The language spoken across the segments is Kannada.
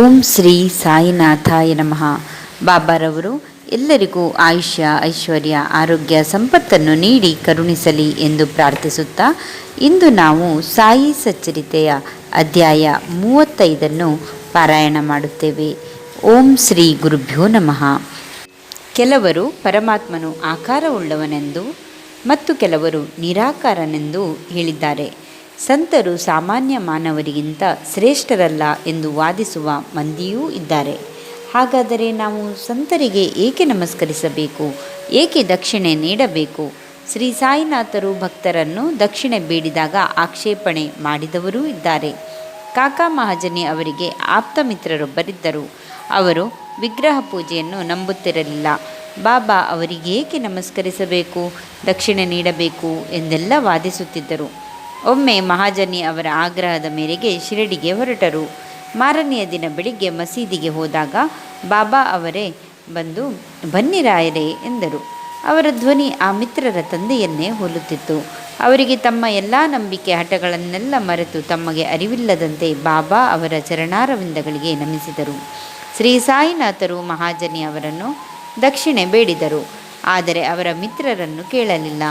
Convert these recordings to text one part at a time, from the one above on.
ಓಂ ಶ್ರೀ ಸಾಯಿನಾಥಾಯ ನಮಃ. ಬಾಬಾರವರು ಎಲ್ಲರಿಗೂ ಆಯುಷ್ಯ, ಐಶ್ವರ್ಯ, ಆರೋಗ್ಯ, ಸಂಪತ್ತನ್ನು ನೀಡಿ ಕರುಣಿಸಲಿ ಎಂದು ಪ್ರಾರ್ಥಿಸುತ್ತಾ, ಇಂದು ನಾವು ಸಾಯಿ ಸಚ್ಚರಿತೆಯ ಅಧ್ಯಾಯ 35 ಪಾರಾಯಣ ಮಾಡುತ್ತೇವೆ. ಓಂ ಶ್ರೀ ಗುರುಭ್ಯೋ ನಮಃ. ಕೆಲವರು ಪರಮಾತ್ಮನು ಆಕಾರವುಳ್ಳವನೆಂದು ಮತ್ತು ಕೆಲವರು ನಿರಾಕಾರನೆಂದು ಹೇಳಿದ್ದಾರೆ. ಸಂತರು ಸಾಮಾನ್ಯ ಮಾನವರಿಗಿಂತ ಶ್ರೇಷ್ಠರಲ್ಲ ಎಂದು ವಾದಿಸುವ ಮಂದಿಯೂ ಇದ್ದಾರೆ. ಹಾಗಾದರೆ ನಾವು ಸಂತರಿಗೆ ಏಕೆ ನಮಸ್ಕರಿಸಬೇಕು? ಏಕೆ ದಕ್ಷಿಣೆ ನೀಡಬೇಕು? ಶ್ರೀ ಸಾಯಿನಾಥರು ಭಕ್ತರನ್ನು ದಕ್ಷಿಣೆ ಬೇಡಿದಾಗ ಆಕ್ಷೇಪಣೆ ಮಾಡಿದವರೂ ಇದ್ದಾರೆ. ಕಾಕಾ ಮಹಾಜನಿ ಅವರಿಗೆ ಆಪ್ತ ಮಿತ್ರರೊಬ್ಬರಿದ್ದರು. ಅವರು ವಿಗ್ರಹ ಪೂಜೆಯನ್ನು ನಂಬುತ್ತಿರಲಿಲ್ಲ. ಬಾಬಾ ಅವರಿಗೇಕೆ ನಮಸ್ಕರಿಸಬೇಕು, ದಕ್ಷಿಣೆ ನೀಡಬೇಕು ಎಂದೆಲ್ಲ ವಾದಿಸುತ್ತಿದ್ದರು. ಒಮ್ಮೆ ಮಹಾಜನಿ ಅವರ ಆಗ್ರಹದ ಮೇರೆಗೆ ಶಿರಡಿಗೆ ಹೊರಟರು. ಮಾರನೆಯ ದಿನ ಬೆಳಿಗ್ಗೆ ಮಸೀದಿಗೆ ಹೋದಾಗ ಬಾಬಾ ಅವರೇ ಬಂದು ಬನ್ನಿ ರಾಯರೇ ಎಂದರು. ಅವರ ಧ್ವನಿ ಆ ಮಿತ್ರರ ತಂದೆಯನ್ನೇ ಹೋಲುತ್ತಿತ್ತು. ಅವರಿಗೆ ತಮ್ಮ ಎಲ್ಲ ನಂಬಿಕೆ ಹಠಗಳನ್ನೆಲ್ಲ ಮರೆತು ತಮಗೆ ಅರಿವಿಲ್ಲದಂತೆ ಬಾಬಾ ಅವರ ಚರಣಾರವಿಂದಗಳಿಗೆ ನಮಿಸಿದರು. ಶ್ರೀ ಸಾಯಿನಾಥರು ಮಹಾಜನಿ ಅವರನ್ನು ದಕ್ಷಿಣೆ ಬೇಡಿದರು. ಆದರೆ ಅವರ ಮಿತ್ರರನ್ನು ಕೇಳಲಿಲ್ಲ.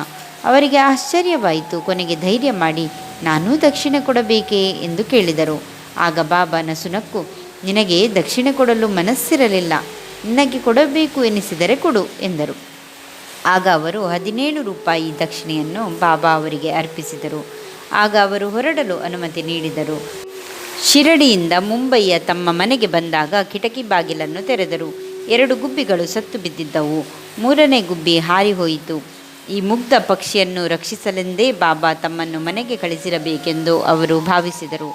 ಅವರಿಗೆ ಆಶ್ಚರ್ಯವಾಯಿತು. ಕೊನೆಗೆ ಧೈರ್ಯ ಮಾಡಿ, ನಾನೂ ದಕ್ಷಿಣೆ ಕೊಡಬೇಕೇ ಎಂದು ಕೇಳಿದರು. ಆಗ ಬಾಬಾ ನಸುನಕ್ಕು, ನಿನಗೆ ದಕ್ಷಿಣೆ ಕೊಡಲು ಮನಸ್ಸಿರಲಿಲ್ಲ, ನಿನಗೆ ಕೊಡಬೇಕು ಎನಿಸಿದರೆ ಕೊಡು ಎಂದರು. ಆಗ ಅವರು 17 ರೂಪಾಯಿ ದಕ್ಷಿಣೆಯನ್ನು ಬಾಬಾ ಅವರಿಗೆ ಅರ್ಪಿಸಿದರು. ಆಗ ಅವರು ಹೊರಡಲು ಅನುಮತಿ ನೀಡಿದರು. ಶಿರಡಿಯಿಂದ ಮುಂಬಯಿಯ ತಮ್ಮ ಮನೆಗೆ ಬಂದಾಗ ಕಿಟಕಿ ಬಾಗಿಲನ್ನು ತೆರೆದರು. 2 ಗುಬ್ಬಿಗಳು ಸತ್ತು ಬಿದ್ದಿದ್ದವು. 3ನೇ ಗುಬ್ಬಿ ಹಾರಿ ಹೋಯಿತು. ಈ ಮುಗ್ಧ ಪಕ್ಷಿಯನ್ನು ರಕ್ಷಿಸಲೆಂದೇ ಬಾಬಾ ತಮ್ಮನ್ನು ಮನೆಗೆ ಕಳಿಸಿರಬೇಕೆಂದು ಅವರು ಭಾವಿಸಿದರು.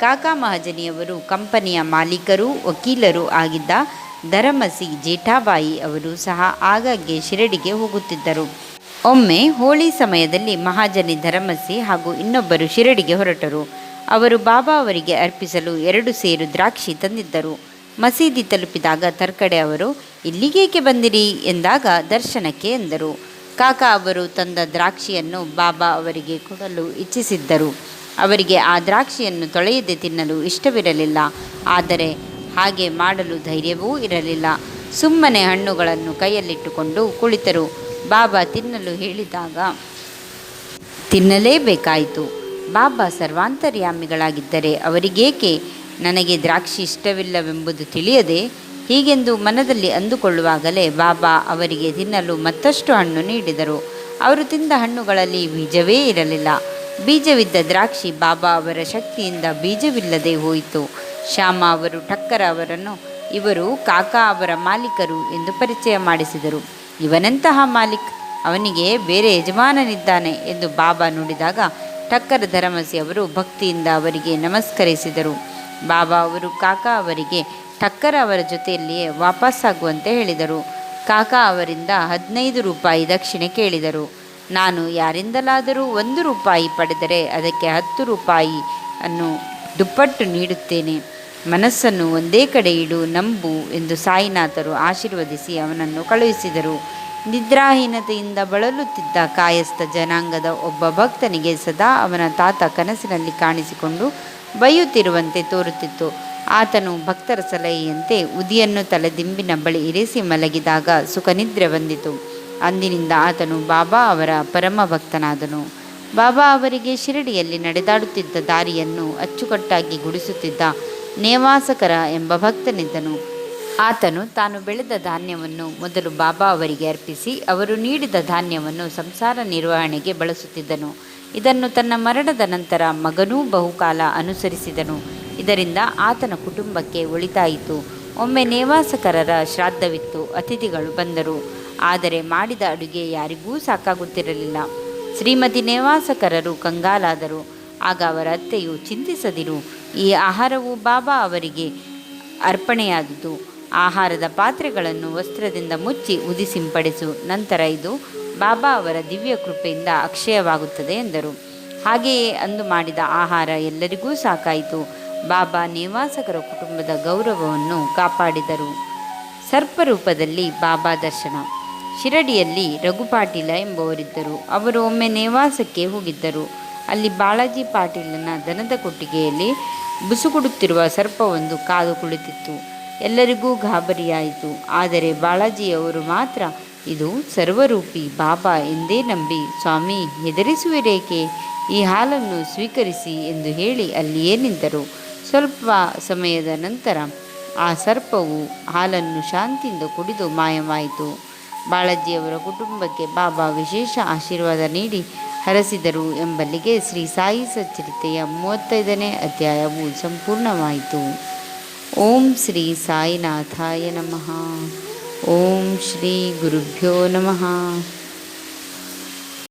ಕಾಕಾ ಮಹಾಜನಿಯವರು ಕಂಪನಿಯ ಮಾಲೀಕರೂ ವಕೀಲರೂ ಆಗಿದ್ದ ಧರಮಸಿ ಜೇಠಾಬಾಯಿ ಅವರು ಸಹ ಆಗಾಗ್ಗೆ ಶಿರಡಿಗೆ ಹೋಗುತ್ತಿದ್ದರು. ಒಮ್ಮೆ ಹೋಳಿ ಸಮಯದಲ್ಲಿ ಮಹಾಜನಿ ಧರಮಸಿ ಹಾಗೂ ಇನ್ನೊಬ್ಬರು ಶಿರಡಿಗೆ ಹೊರಟರು. ಅವರು ಬಾಬಾ ಅವರಿಗೆ ಅರ್ಪಿಸಲು 2 ಸೇರು ದ್ರಾಕ್ಷಿ ತಂದಿದ್ದರು. ಮಸೀದಿ ತಲುಪಿದಾಗ ತರ್ಕಡೆ ಅವರು, ಇಲ್ಲಿಗೇಕೆ ಬಂದಿರಿ ಎಂದಾಗ ದರ್ಶನಕ್ಕೆ ಎಂದರು. ಕಾಕಾ ಅವರು ತಂದ ದ್ರಾಕ್ಷಿಯನ್ನು ಬಾಬಾ ಅವರಿಗೆ ಕೊಡಲು ಇಚ್ಛಿಸಿದ್ದರು. ಅವರಿಗೆ ಆ ದ್ರಾಕ್ಷಿಯನ್ನು ತೊಳೆಯದೆ ತಿನ್ನಲು ಇಷ್ಟವಿರಲಿಲ್ಲ. ಆದರೆ ಹಾಗೆ ಮಾಡಲು ಧೈರ್ಯವೂ ಇರಲಿಲ್ಲ. ಸುಮ್ಮನೆ ಹಣ್ಣುಗಳನ್ನು ಕೈಯಲ್ಲಿಟ್ಟುಕೊಂಡು ಕುಳಿತರು. ಬಾಬಾ ತಿನ್ನಲು ಹೇಳಿದಾಗ ತಿನ್ನಲೇಬೇಕಾಯಿತು. ಬಾಬಾ ಸರ್ವಾಂತರ್ಯಾಮಿಗಳಾಗಿದ್ದರೆ ಅವರಿಗೇಕೆ ನನಗೆ ದ್ರಾಕ್ಷಿ ಇಷ್ಟವಿಲ್ಲವೆಂಬುದು ತಿಳಿಯದೆ ಹೀಗೆಂದು ಮನದಲ್ಲಿ ಅಂದುಕೊಳ್ಳುವಾಗಲೇ ಬಾಬಾ ಅವರಿಗೆ ತಿನ್ನಲು ಮತ್ತಷ್ಟು ಹಣ್ಣು ನೀಡಿದರು. ಅವರು ತಿಂದ ಹಣ್ಣುಗಳಲ್ಲಿ ಬೀಜವೇ ಇರಲಿಲ್ಲ. ಬೀಜವಿದ್ದ ದ್ರಾಕ್ಷಿ ಬಾಬಾ ಅವರ ಶಕ್ತಿಯಿಂದ ಬೀಜವಿಲ್ಲದೆ ಹೋಯಿತು. ಶ್ಯಾಮ ಅವರು ಠಕ್ಕರ ಅವರನ್ನು ಇವರು ಕಾಕಾ ಅವರ ಮಾಲೀಕರು ಎಂದು ಪರಿಚಯ ಮಾಡಿಸಿದರು. ಇವನೆಂತಹ ಮಾಲೀಕ್, ಅವನಿಗೆ ಬೇರೆ ಯಜಮಾನನಿದ್ದಾನೆ ಎಂದು ಬಾಬಾ ನುಡಿದಾಗ ಠಕ್ಕರ ಧರಮಸಿ ಅವರು ಭಕ್ತಿಯಿಂದ ಅವರಿಗೆ ನಮಸ್ಕರಿಸಿದರು. ಬಾಬಾ ಅವರು ಕಾಕಾ ಅವರಿಗೆ ಠಕ್ಕರ ಅವರ ಜೊತೆಯಲ್ಲಿಯೇ ವಾಪಸ್ಸಾಗುವಂತೆ ಹೇಳಿದರು. ಕಾಕಾ ಅವರಿಂದ 15 ರೂಪಾಯಿ ದಕ್ಷಿಣೆ ಕೇಳಿದರು. ನಾನು ಯಾರಿಂದಲಾದರೂ 1 ರೂಪಾಯಿ ಪಡೆದರೆ ಅದಕ್ಕೆ 10 ರೂಪಾಯಿ ಅನ್ನು ದುಪ್ಪಟ್ಟು ನೀಡುತ್ತೇನೆ. ಮನಸ್ಸನ್ನು ಒಂದೇ ಕಡೆ ಇಡು, ನಂಬು ಎಂದು ಸಾಯಿನಾಥರು ಆಶೀರ್ವದಿಸಿ ಅವನನ್ನು ಕಳುಹಿಸಿದರು. ನಿದ್ರಾಹೀನತೆಯಿಂದ ಬಳಲುತ್ತಿದ್ದ ಕಾಯಸ್ಥ ಜನಾಂಗದ ಒಬ್ಬ ಭಕ್ತನಿಗೆ ಸದಾ ಅವನ ತಾತ ಕನಸಿನಲ್ಲಿ ಕಾಣಿಸಿಕೊಂಡು ಬೈಯುತ್ತಿರುವಂತೆ ತೋರುತ್ತಿತ್ತು. ಆತನು ಭಕ್ತರ ಸಲಹೆಯಂತೆ ಉದಿಯನ್ನು ತಲೆದಿಂಬಿನ ಬಳಿ ಇರಿಸಿ ಮಲಗಿದಾಗ ಸುಖನಿದ್ರೆ ಬಂದಿತು. ಅಂದಿನಿಂದ ಆತನು ಬಾಬಾ ಅವರ ಪರಮ ಭಕ್ತನಾದನು. ಬಾಬಾ ಅವರಿಗೆ ಶಿರಡಿಯಲ್ಲಿ ನಡೆದಾಡುತ್ತಿದ್ದ ದಾರಿಯನ್ನು ಅಚ್ಚುಕಟ್ಟಾಗಿ ಗುಡಿಸುತ್ತಿದ್ದ ನೇವಾಸಕರ ಎಂಬ ಭಕ್ತನಿದ್ದನು. ಆತನು ತಾನು ಬೆಳೆದ ಧಾನ್ಯವನ್ನು ಮೊದಲು ಬಾಬಾ ಅವರಿಗೆ ಅರ್ಪಿಸಿ ಅವರು ನೀಡಿದ ಧಾನ್ಯವನ್ನು ಸಂಸಾರ ನಿರ್ವಹಣೆಗೆ ಬಳಸುತ್ತಿದ್ದನು. ಇದನ್ನು ತನ್ನ ಮರಣದ ನಂತರ ಮಗನೂ ಬಹುಕಾಲ ಅನುಸರಿಸಿದನು. ಇದರಿಂದ ಆತನ ಕುಟುಂಬಕ್ಕೆ ಒಳಿತಾಯಿತು. ಒಮ್ಮೆ ನೇವಾಸಕರರ ಶ್ರಾದ್ದವಿತ್ತು. ಅತಿಥಿಗಳು ಬಂದರು. ಆದರೆ ಮಾಡಿದ ಅಡುಗೆ ಯಾರಿಗೂ ಸಾಕಾಗುತ್ತಿರಲಿಲ್ಲ. ಶ್ರೀಮತಿ ನೇವಾಸಕರರು ಕಂಗಾಲಾದರು. ಆಗ ಅವರ ಅತ್ತೆಯು, ಚಿಂತಿಸದಿರು, ಈ ಆಹಾರವು ಬಾಬಾ ಅವರಿಗೆ ಅರ್ಪಣೆಯಾದುದು. ಆಹಾರದ ಪಾತ್ರೆಗಳನ್ನು ವಸ್ತ್ರದಿಂದ ಮುಚ್ಚಿ ಉದಿ ಸಿಂಪಡಿಸು. ನಂತರ ಇದು ಬಾಬಾ ಅವರ ದಿವ್ಯ ಕೃಪೆಯಿಂದ ಅಕ್ಷಯವಾಗುತ್ತದೆ ಎಂದರು. ಹಾಗೆಯೇ ಅಂದು ಮಾಡಿದ ಆಹಾರ ಎಲ್ಲರಿಗೂ ಸಾಕಾಯಿತು. ಬಾಬಾ ನೇವಾಸಕರ ಕುಟುಂಬದ ಗೌರವವನ್ನು ಕಾಪಾಡಿದರು. ಸರ್ಪರೂಪದಲ್ಲಿ ಬಾಬಾ ದರ್ಶನ. ಶಿರಡಿಯಲ್ಲಿ ರಘುಪಾಟೀಲ ಎಂಬುವರಿದ್ದರು. ಅವರು ಒಮ್ಮೆ ನೇವಾಸಕ್ಕೆ ಹೋಗಿದ್ದರು. ಅಲ್ಲಿ ಬಾಳಾಜಿ ಪಾಟೀಲನ ದನದ ಕೊಟ್ಟಿಗೆಯಲ್ಲಿ ಬುಸುಗುಡುತ್ತಿರುವ ಸರ್ಪವೊಂದು ಕಾದು ಕುಳಿತಿತ್ತು. ಎಲ್ಲರಿಗೂ ಗಾಬರಿಯಾಯಿತು. ಆದರೆ ಬಾಳಾಜಿಯವರು ಮಾತ್ರ ಇದು ಸರ್ವರೂಪಿ ಬಾಬಾ ಎಂದೇ ನಂಬಿ, ಸ್ವಾಮಿ ಹೆದರಿಸುವಿರೇಕೆ, ಈ ಹಾಲನ್ನು ಸ್ವೀಕರಿಸಿ ಎಂದು ಹೇಳಿ ಅಲ್ಲಿಯೇ ನಿಂತರು. ಸ್ವಲ್ಪ ಸಮಯದ ನಂತರ ಆ ಸರ್ಪವು ಹಾಲನ್ನು ಶಾಂತಿಯಿಂದ ಕುಡಿದು ಮಾಯವಾಯಿತು. ಬಾಳಾಜಿಯವರ ಕುಟುಂಬಕ್ಕೆ ಬಾಬಾ ವಿಶೇಷ ಆಶೀರ್ವಾದ ನೀಡಿ ಹರಸಿದರು ಎಂಬಲ್ಲಿಗೆ ಶ್ರೀ ಸಾಯಿ ಸಚ್ಚರಿತೆಯ 35ನೇ ಅಧ್ಯಾಯವು ಸಂಪೂರ್ಣವಾಯಿತು. ಓಂ ಶ್ರೀ ಸಾಯಿನಾಥಾಯ ನಮಃ. ಓಂ ಶ್ರೀ ಗುರುಭ್ಯೋ ನಮಃ.